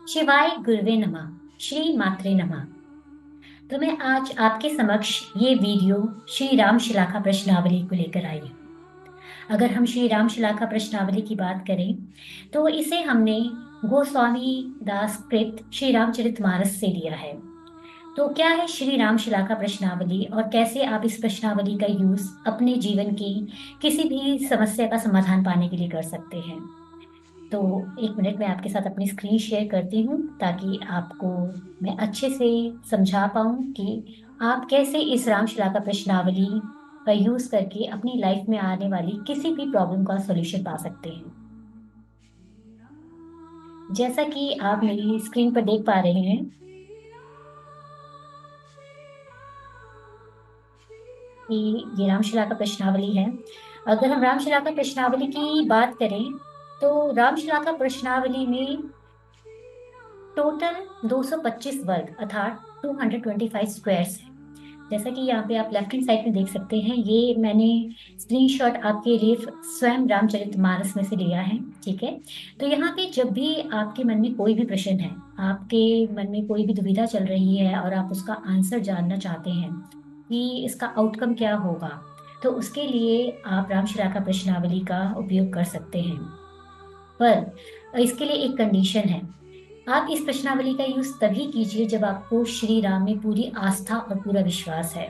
शिवाय गुरुवे नमः। श्री मात्रे नमः। तो मैं आज आपके समक्ष ये वीडियो श्री राम शिलाखा प्रश्नावली को लेकर आई हूँ। अगर हम श्री राम शिलाखा प्रश्नावली की बात करें तो इसे हमने गोस्वामी दास कृत श्री रामचरितमानस से लिया है। तो क्या है श्री राम शिलाखा प्रश्नावली और कैसे आप इस प्रश्नावली का यूज अपने जीवन की किसी भी समस्या का समाधान पाने के लिए कर सकते हैं। तो एक मिनट में आपके साथ अपनी स्क्रीन शेयर करती हूँ ताकि आपको मैं अच्छे से समझा पाऊँ कि आप कैसे इस रामशिला का प्रश्नावली का यूज करके अपनी लाइफ में आने वाली किसी भी प्रॉब्लम का सॉल्यूशन पा सकते हैं। जैसा कि आप मेरी स्क्रीन पर देख पा रहे हैं कि ये रामशिला का प्रश्नावली है। अगर हम रामशिला का प्रश्नावली की बात करें तो रामशिला का प्रश्नावली में टोटल 225 वर्ग अर्थात 225 स्क्वायर्स है। जैसा कि यहाँ पे आप लेफ्ट हैंड साइड में देख सकते हैं, ये मैंने स्क्रीनशॉट आपके लिए स्वयं रामचरितमानस में से लिया है। ठीक है, तो यहाँ पे जब भी आपके मन में कोई भी प्रश्न है, आपके मन में कोई भी दुविधा चल रही है और आप उसका आंसर जानना चाहते हैं कि इसका आउटकम क्या होगा, तो उसके लिए आप रामशिला का प्रश्नावली का उपयोग कर सकते हैं। पर इसके लिए एक कंडीशन है। आप इस प्रश्नावली का यूज तभी कीजिए जब आपको श्री राम में पूरी आस्था और पूरा विश्वास है।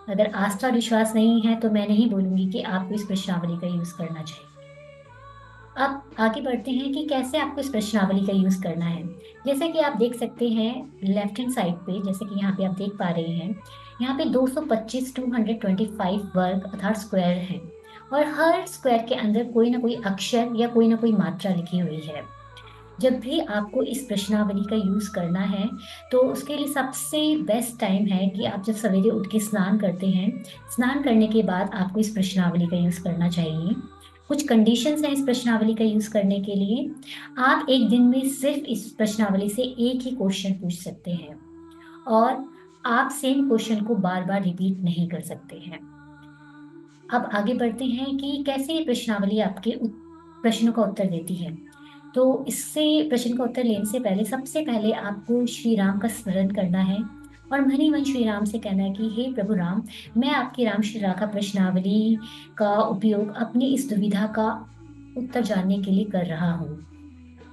अगर आस्था और विश्वास नहीं है तो मैं नहीं बोलूंगी कि आपको इस प्रश्नावली का यूज करना चाहिए। अब आगे बढ़ते हैं कि कैसे आपको इस प्रश्नावली का यूज करना है। जैसे कि आप देख सकते हैं लेफ्ट हैंड साइड पे, जैसे कि यहाँ पे आप देख पा रहे हैं, यहाँ पे 225 225 वर्ग अर्थात स्क्वायर है और हर स्क्वायर के अंदर कोई ना कोई अक्षर या कोई ना कोई मात्रा लिखी हुई है। जब भी आपको इस प्रश्नावली का यूज करना है तो उसके लिए सबसे बेस्ट टाइम है कि आप जब सवेरे उठ के स्नान करते हैं, स्नान करने के बाद आपको इस प्रश्नावली का यूज करना चाहिए। कुछ कंडीशंस हैं इस प्रश्नावली का यूज करने के लिए। आप एक दिन में सिर्फ इस प्रश्नावली से एक ही क्वेश्चन पूछ सकते हैं और आप सेम क्वेश्चन को बार बार रिपीट नहीं कर सकते हैं। अब आगे बढ़ते हैं कि कैसे ये प्रश्नावली आपके प्रश्नों का उत्तर देती है। तो इससे प्रश्न का उत्तर लेने से पहले सबसे पहले आपको श्री राम का स्मरण करना है और मन ही मन श्री राम से कहना है कि हे प्रभु राम, मैं आपकी राम शिला का प्रश्नावली का उपयोग अपनी इस दुविधा का उत्तर जानने के लिए कर रहा हूँ।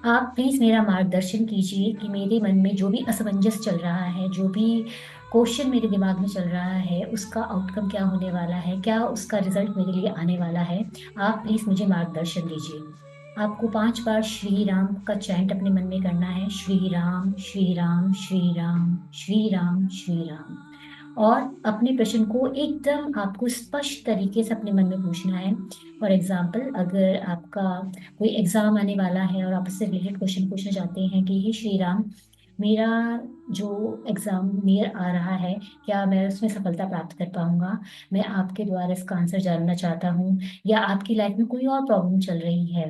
आप प्लीज मेरा मार्गदर्शन कीजिए कि मेरे मन में जो भी असमंजस चल रहा है, जो भी क्वेश्चन मेरे दिमाग में चल रहा है, उसका आउटकम क्या होने वाला है, क्या उसका रिजल्ट मेरे लिए आने वाला है। आप प्लीज मुझे मार्गदर्शन दीजिए। आपको 5 बार श्री राम का चैंट अपने मन में करना है, श्री राम श्री राम श्री राम श्री राम श्री राम। और अपने प्रश्न को एकदम आपको स्पष्ट तरीके से अपने मन में पूछना है। फॉर एग्जाम्पल, अगर आपका कोई एग्जाम आने वाला है और आप उससे रिलेटेड क्वेश्चन पूछना चाहते हैं कि हे श्री राम, मेरा जो एग्जाम नियर आ रहा है, क्या मैं उसमें सफलता प्राप्त कर पाऊंगा? मैं आपके द्वारा इसका आंसर जानना चाहता हूँ। या आपकी लाइफ में कोई और प्रॉब्लम चल रही है,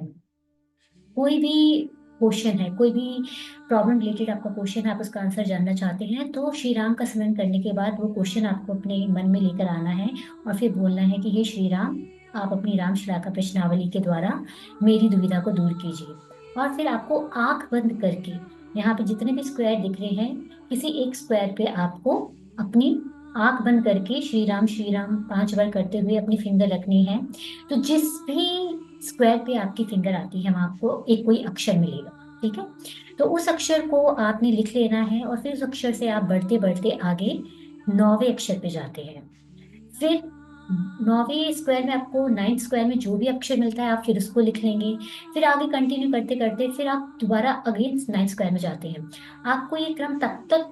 कोई भी क्वेश्चन है, कोई भी प्रॉब्लम रिलेटेड आपका क्वेश्चन है, आप उसका आंसर जानना चाहते हैं, तो श्री राम का स्मरण करने के बाद वो क्वेश्चन आपको अपने मन में लेकर आना है और फिर बोलना है कि हे श्री राम, आप अपनी राम शिलाका प्रश्नावली के द्वारा मेरी दुविधा को दूर कीजिए। और फिर आपको आंख बंद करके यहाँ पे जितने भी स्क्वायर दिख रहे हैं, किसी एक स्क्वायर पे आपको अपनी आंख बंद करके श्री राम 5 बार करते हुए अपनी फिंगर रखनी है। तो जिस भी स्क्वायर पे आपकी फिंगर आती है वहां आपको एक कोई अक्षर मिलेगा। ठीक है, तो उस अक्षर को आपने लिख लेना है और फिर उस अक्षर से आप बढ़ते बढ़ते आगे 9वें अक्षर पे जाते हैं। फिर 9वें स्क्वायर में आपको 9th स्क्वायर में जो भी अक्षर मिलता है आप फिर उसको लिख लेंगे। फिर आगे कंटिन्यू करते करते फिर आप दोबारा अगेन 9th स्क्वायर में जाते हैं। आपको ये क्रम तब तक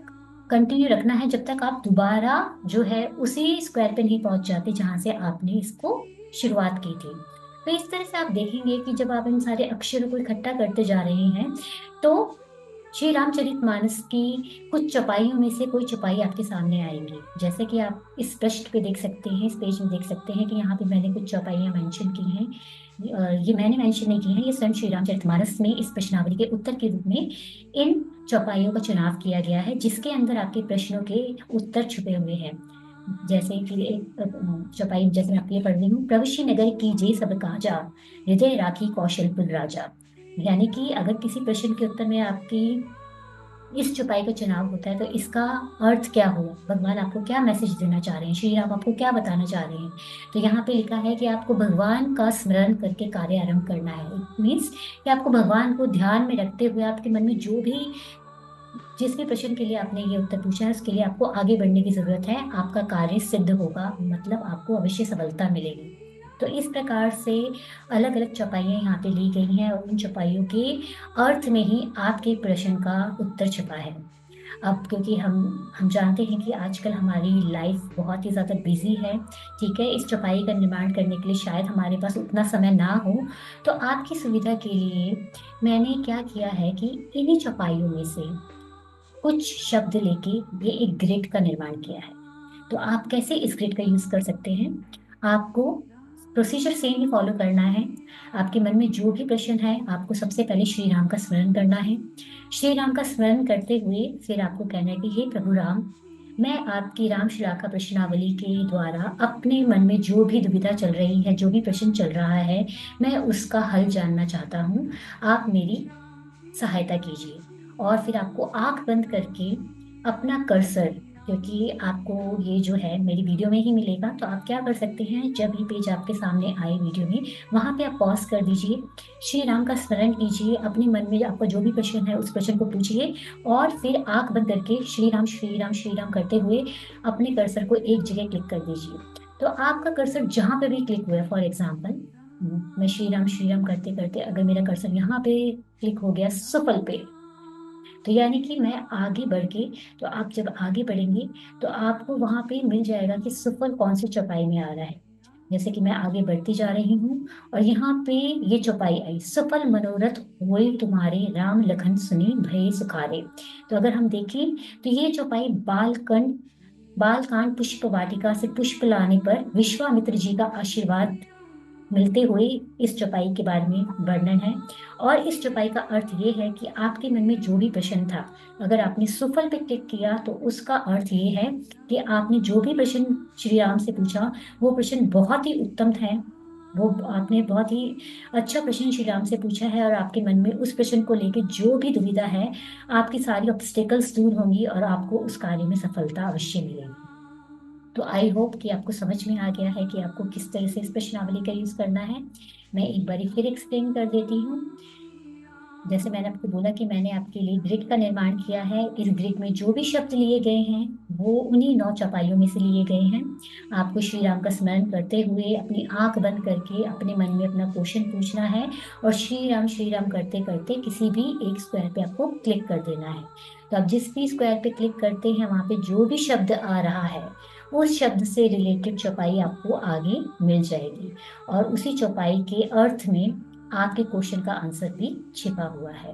कंटिन्यू रखना है जब तक आप दोबारा जो है उसी स्क्वायर पे नहीं पहुंच जाते जहां से आपने इसको शुरुआत की थी। तो इस तरह से आप देखेंगे कि जब आप इन सारे अक्षरों को इकट्ठा करते जा रहे हैं तो श्री रामचरितमानस की कुछ चौपाइयों में से कोई चौपाई आपके सामने आएंगी। जैसे कि आप इस पृष्ठ पे देख सकते हैं, इस पेज में देख सकते हैं कि यहाँ पे मैंने कुछ चौपाइयां मेंशन की हैं। ये मैंने मेंशन नहीं की हैं, ये स्वयं श्री रामचरितमानस में इस प्रश्नावली के उत्तर के रूप में इन चौपाइयों का चुनाव किया गया है, जिसके अंदर आपके प्रश्नों के उत्तर छुपे हुए हैं। जैसे कि एक चौपाई जैसे मैं आपके लिए पढ़ रही हूँ, प्रविश्य नगर की जे सब काजा, हृदय राखी कौशलपुर राजा। यानी कि अगर किसी प्रश्न के उत्तर में आपकी इस चौपाई का चुनाव होता है, तो इसका अर्थ क्या हुआ, भगवान आपको क्या मैसेज देना चाह रहे हैं, श्री राम आपको क्या बताना चाह रहे हैं। तो यहाँ पे लिखा है कि आपको भगवान का स्मरण करके कार्य आरंभ करना है। इट मीन्स कि आपको भगवान को ध्यान में रखते हुए आपके मन में जो भी, जिस भी प्रश्न के लिए आपने ये उत्तर पूछा है उसके लिए आपको आगे बढ़ने की जरूरत है। आपका कार्य सिद्ध होगा, मतलब आपको अवश्य सफलता मिलेगी। तो इस प्रकार से अलग अलग चौपाइयाँ यहाँ पे ली गई हैं, और उन चौपाइयों के अर्थ में ही आपके प्रश्न का उत्तर छिपा है। अब क्योंकि हम जानते हैं कि आजकल हमारी लाइफ बहुत ही ज़्यादा बिजी है, ठीक है, इस चौपाई का निर्माण करने के लिए शायद हमारे पास उतना समय ना हो। तो आपकी सुविधा के लिए मैंने क्या किया है कि इन्हीं चौपाइयों में से कुछ शब्द लेके ये एक ग्रिड का निर्माण किया है। तो आप कैसे इस ग्रिड का यूज कर सकते हैं, आपको प्रोसीजर सेम ही फॉलो करना है। आपके मन में जो भी प्रश्न है, आपको सबसे पहले श्री राम का स्मरण करना है। श्री राम का स्मरण करते हुए फिर आपको कहना है कि हे प्रभु राम, मैं आपकी राम शिलाका प्रश्नावली के द्वारा अपने मन में जो भी दुविधा चल रही है, जो भी प्रश्न चल रहा है, मैं उसका हल जानना चाहता हूँ। आप मेरी सहायता कीजिए। और फिर आपको आंख बंद करके अपना कर्सर, क्योंकि आपको ये जो है मेरी वीडियो में ही मिलेगा, तो आप क्या कर सकते हैं, जब ये पेज आपके सामने आए वीडियो में, वहां पे आप पॉज कर दीजिए, श्री राम का स्मरण कीजिए, अपने मन में आपका जो भी प्रश्न है उस प्रश्न को पूछिए, और फिर आंख बंद करके श्री राम श्री राम श्री राम करते हुए अपने कर्सर को एक जगह क्लिक कर दीजिए। तो आपका कर्सर जहां पे भी क्लिक हुआ है, फॉर एग्जाम्पल मैं श्री राम करते करते अगर मेरा कर्सर यहाँ पे क्लिक हो गया सफल पे, तो यानी कि मैं आगे बढ़ के, तो आप जब आगे बढ़ेंगे तो आपको वहां पे मिल जाएगा कि सफल कौन सी चौपाई में आ रहा है। जैसे कि मैं आगे बढ़ती जा रही हूँ और यहाँ पे ये चौपाई आई, सफल मनोरथ हुए तुम्हारे राम लखन सुनी भय सुखारे। तो अगर हम देखें तो ये चौपाई बालकांड पुष्प वाटिका से पुष्प लाने पर विश्वामित्र जी का आशीर्वाद मिलते हुए इस चौपाई के बारे में वर्णन है। और इस चौपाई का अर्थ ये है कि आपके मन में जो भी प्रश्न था, अगर आपने सुफल पे क्लिक किया तो उसका अर्थ ये है कि आपने जो भी प्रश्न श्री राम से पूछा वो प्रश्न बहुत ही उत्तम है। वो आपने बहुत ही अच्छा प्रश्न श्री राम से पूछा है, और आपके मन में उस प्रश्न को लेके जो भी दुविधा है, आपकी सारी ऑब्स्टेकल्स दूर होंगी और आपको उस कार्य में सफलता अवश्य मिलेगी। तो आई होप कि आपको समझ में आ गया है कि आपको किस तरह से इस प्रश्नावली का यूज करना है। मैं एक बार फिर एक्सप्लेन कर देती हूँ। जैसे मैंने आपको बोला कि मैंने आपके लिए ग्रिड का निर्माण किया है, इस ग्रिड में जो भी शब्द लिए गए हैं वो उन्हीं 9 चौपाइयों में से लिए गए हैं। आपको श्री राम का स्मरण करते हुए अपनी आंख बंद करके अपने मन में अपना क्वेश्चन पूछना है, और श्री राम करते करते किसी भी एक स्क्वायर पे आपको क्लिक कर देना है। तो आप जिस भी स्क्वायर पे क्लिक करते हैं वहां पे जो भी शब्द आ रहा है उस शब्द से रिलेटेड चौपाई आपको आगे मिल जाएगी, और उसी चौपाई के अर्थ में आपके क्वेश्चन का आंसर भी छिपा हुआ है।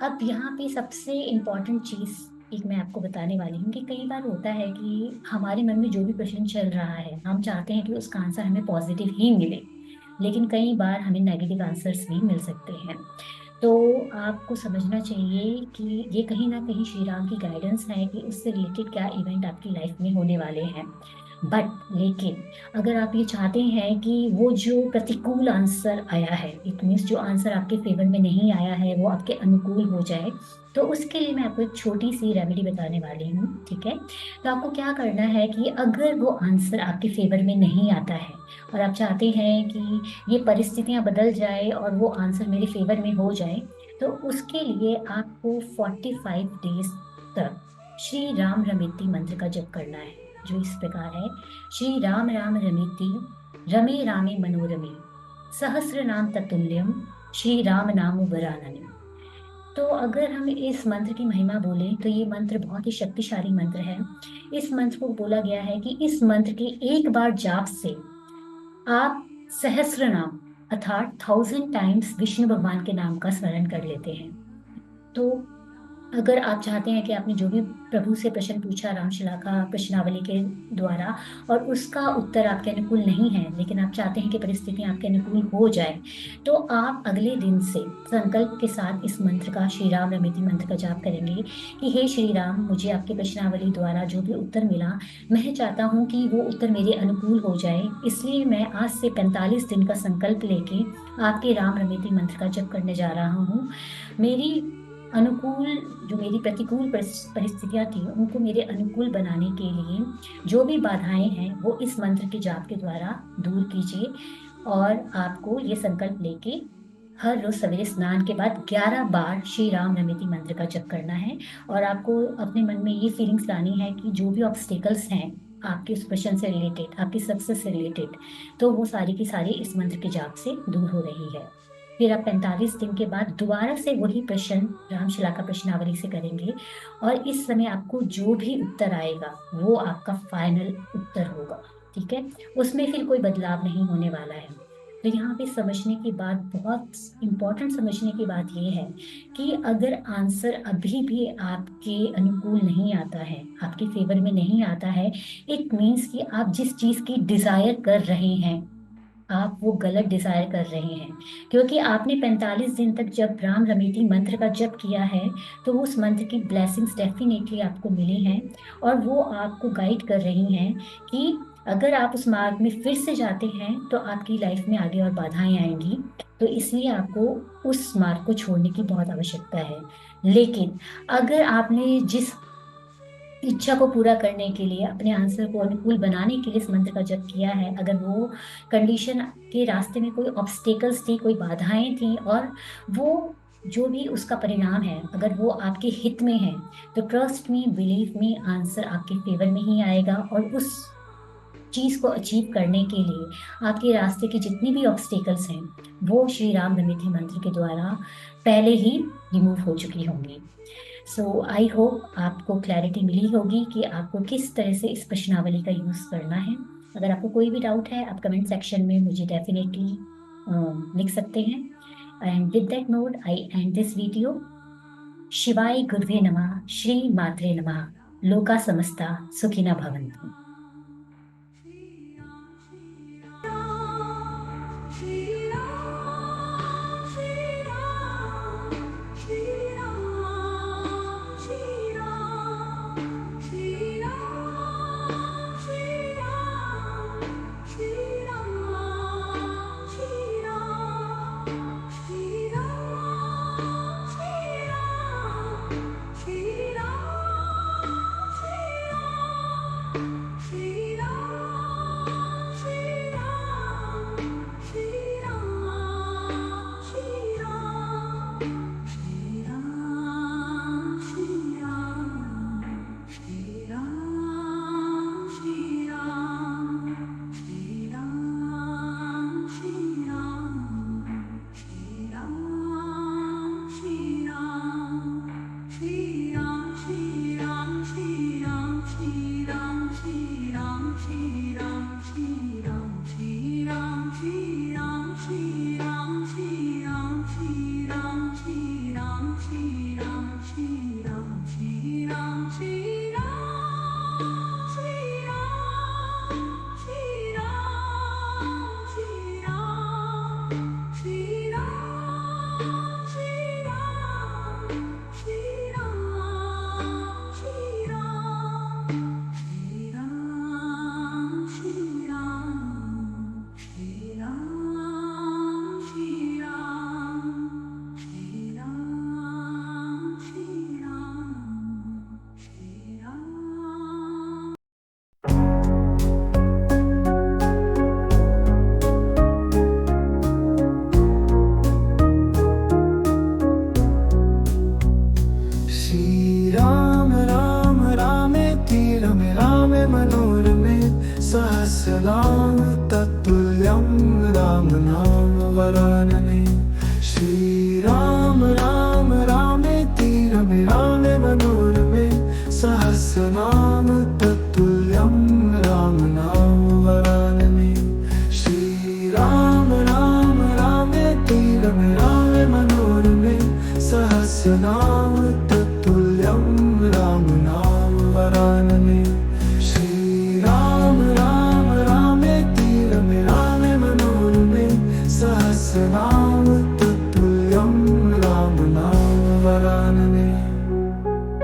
अब यहाँ पे सबसे इम्पोर्टेंट चीज एक मैं आपको बताने वाली हूँ कि कई बार होता है कि हमारे मन में जो भी प्रश्न चल रहा है हम चाहते हैं कि उसका आंसर हमें पॉजिटिव ही मिले, लेकिन कई बार हमें नेगेटिव आंसर्स भी मिल सकते हैं। तो आपको समझना चाहिए कि ये कहीं ना कहीं श्री राम की गाइडेंस है कि उससे रिलेटेड क्या इवेंट आपकी लाइफ में होने वाले हैं। बट लेकिन अगर आप ये चाहते हैं कि वो जो प्रतिकूल आंसर आया है, इट मीन्स जो आंसर आपके फेवर में नहीं आया है वो आपके अनुकूल हो जाए, तो उसके लिए मैं आपको एक छोटी सी रेमेडी बताने वाली हूँ, ठीक है। तो आपको क्या करना है कि अगर वो आंसर आपके फेवर में नहीं आता है और आप चाहते हैं कि ये परिस्थितियां बदल जाए और वो आंसर मेरे फेवर में हो जाए, तो उसके लिए आपको 45 डेज तक श्री राम रमेति मंत्र का जप करना है, जो इस प्रकार है, श्री राम राम रमेति रमे रामे मनोरमे सहस्र नाम तत्तुल्यम श्री राम नाम वरानने। तो अगर हम इस मंत्र की महिमा बोले तो ये मंत्र बहुत ही शक्तिशाली मंत्र है। इस मंत्र को बोला गया है कि इस मंत्र के एक बार जाप से आप सहस्र नाम अर्थात 1000 टाइम्स विष्णु भगवान के नाम का स्मरण कर लेते हैं। तो अगर आप चाहते हैं कि आपने जो भी प्रभु से प्रश्न पूछा रामशिला का प्रश्नावली के द्वारा और उसका उत्तर आपके अनुकूल नहीं है, लेकिन आप चाहते हैं कि परिस्थितियां आपके अनुकूल हो जाए, तो आप अगले दिन से संकल्प के साथ इस मंत्र का, श्री राम रमेति मंत्र का जाप करेंगे कि हे श्री राम, मुझे आपके प्रश्नावली द्वारा जो भी उत्तर मिला, मैं चाहता हूँ कि वो उत्तर मेरे अनुकूल हो जाए, इसलिए मैं आज से 45 दिन का संकल्प लेके आपके राम रमेति मंत्र का जप करने जा रहा हूँ। मेरी अनुकूल, जो मेरी प्रतिकूल परिस्थितियां थी उनको मेरे अनुकूल बनाने के लिए जो भी बाधाएं हैं वो इस मंत्र के जाप के द्वारा दूर कीजिए। और आपको ये संकल्प लेके हर रोज सवेरे स्नान के बाद 11 बार श्री राम रमेति मंत्र का जप करना है। और आपको अपने मन में ये फीलिंग्स लानी है कि जो भी ऑब्स्टेकल्स हैं आपके उस प्रश्न से रिलेटेड, आपकी सक्सेस से रिलेटेड, तो वो सारी की सारी इस मंत्र के जाप से दूर हो रही है। फिर आप 45 दिन के बाद दोबारा से वही प्रश्न रामशिला का प्रश्नावली से करेंगे, और इस समय आपको जो भी उत्तर आएगा वो आपका फाइनल उत्तर होगा। ठीक है, उसमें फिर कोई बदलाव नहीं होने वाला है। तो यहाँ पे समझने की बात, बहुत इम्पोर्टेंट समझने की बात ये है कि अगर आंसर अभी भी आपके अनुकूल नहीं आता है, आपके फेवर में नहीं आता है, इट मीन्स कि आप जिस चीज की डिजायर कर रहे हैं आप वो गलत डिजायर कर रहे हैं। क्योंकि आपने 45 दिन तक जब राम रमेती मंत्र का जप किया है तो उस मंत्र की ब्लेसिंग्स डेफिनेटली आपको मिली हैं, और वो आपको गाइड कर रही हैं कि अगर आप उस मार्ग में फिर से जाते हैं तो आपकी लाइफ में आगे और बाधाएं आएंगी। तो इसलिए आपको उस मार्ग को छोड़ने की बहुत आवश्यकता है। लेकिन अगर आपने जिस इच्छा को पूरा करने के लिए, अपने आंसर को अनुकूल बनाने के लिए इस मंत्र का जप किया है, अगर वो कंडीशन के रास्ते में कोई ऑब्स्टेकल्स थी, कोई बाधाएं थी, और वो जो भी उसका परिणाम है अगर वो आपके हित में है, तो trust me, believe me, answer आपके फेवर में ही आएगा। और उस चीज को अचीव करने के लिए आपके रास्ते की जितनी भी ऑब्स्टेकल्स हैं वो श्री राम रमेति मंत्र के द्वारा पहले ही रिमूव हो चुकी होंगी। सो आई होप आपको क्लैरिटी मिली होगी कि आपको किस तरह से इस प्रश्नावली का यूज करना है। अगर आपको कोई भी डाउट है आप कमेंट सेक्शन में मुझे डेफिनेटली लिख सकते हैं। And with that note I and this video. शिवाय गुरुवे नमः, श्री मात्रे नमः, लोका समस्ता सुखिना भवन्तु। सहस्रनाम तत्तुल्यं राम नाम वरानने। श्री राम राम रामेति रमे रामे मनोरमे सहस्रनाम